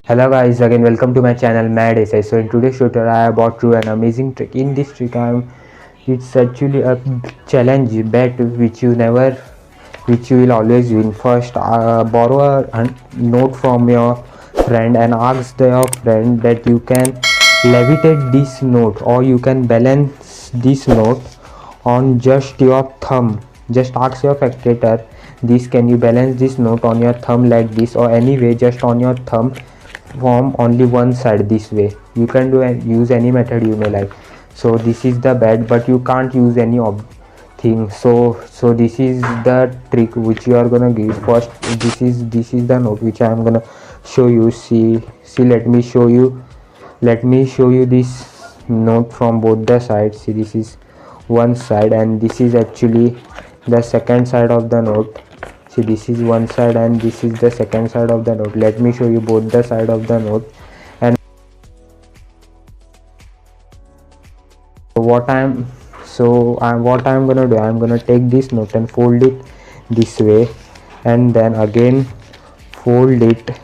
Hello guys, again welcome to my channel Mad SI. So in today's tutorial I have brought you an amazing trick. In this trick it's actually a challenge bet which you will always win. First borrow a note from your friend and ask your friend that you can levitate this note or you can balance this note on just your thumb. Just ask your spectator this, can you balance this note on your thumb like this or anyway just on your thumb from only one side this way. You can use any method you may like. So this is the bet, but you can't use any thing. So this is the trick which you are gonna give. First this is the note which I am gonna show you. See, let me show you this note from both the sides. See, this is one side and this is actually the second side of the note. See, this is one side and this is the second side of the note. Let me show you both the side of the note. And what I'm gonna do, I'm gonna take this note and fold it this way and then again fold it.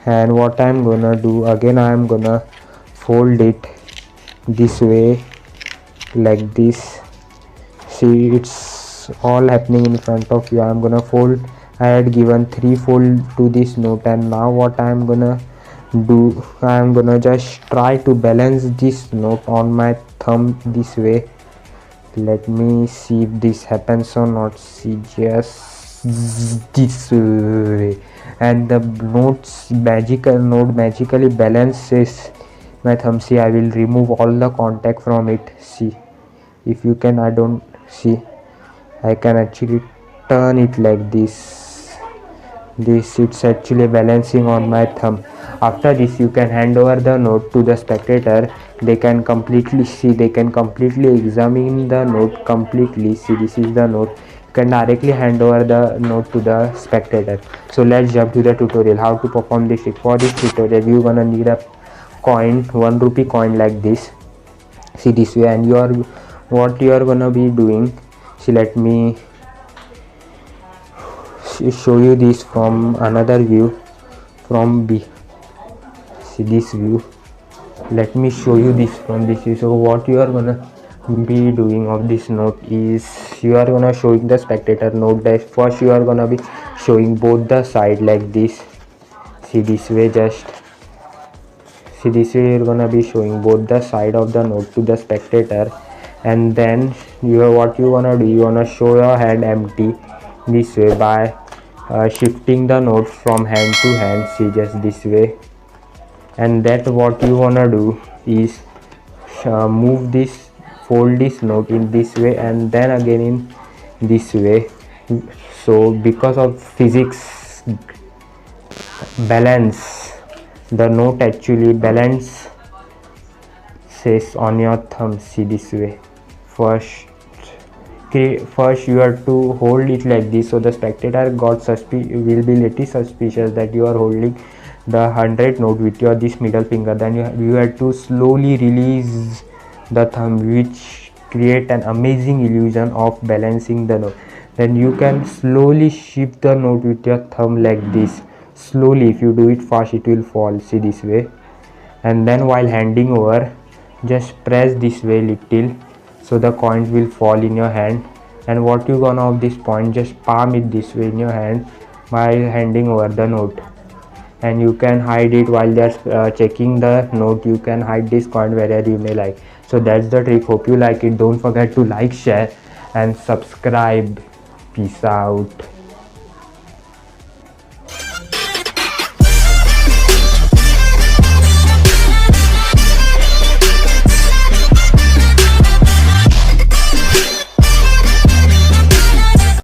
And what I'm gonna do again, I'm gonna fold it this way like this. See, it's all happening in front of you. I'm gonna fold. I had given 3 fold to this note, and now what I'm gonna do, I'm gonna just try to balance this note on my thumb this way. Let me see if this happens or not. See, just this way, and the note magically balances my thumb. See, I will remove all the contact from it. See, if you can, I can actually turn it like this. It's actually balancing on my thumb. After this, you can hand over the note to the spectator. They can completely examine the note completely. See, this is the note. You can directly hand over the note to the spectator. So let's jump to the tutorial how to perform this trick. For this tutorial, you're gonna need a coin, 1 rupee coin like this. See, this way, and what you are gonna be doing. See, let me show you this from another view, from see this view. Let me show you this from this view. So what you are gonna be doing of this note is you are gonna showing the spectator note that first you are gonna be showing both the side like this. See, this way, you're gonna be showing both the side of the note to the spectator. And then what you wanna do, you wanna show your hand empty this way by shifting the note from hand to hand. See, just this way. And that what you wanna do is fold this note in this way and then again in this way. So because of physics balance, the note actually balances on your thumb. See, this way. First you have to hold it like this, so the spectator will be little suspicious that you are holding the 100 note with your this middle finger. Then you have to slowly release the thumb, which create an amazing illusion of balancing the note. Then you can slowly shift the note with your thumb like this. Slowly, if you do it fast, it will fall. See, this way. And then while handing over, just press this way little, so the coins will fall in your hand. And what you gonna of this point, just palm it this way in your hand by handing over the note. And you can hide it while they're checking the note. You can hide this coin wherever you may like. So that's the trick. Hope you like it. Don't forget to like, share and subscribe. Peace out.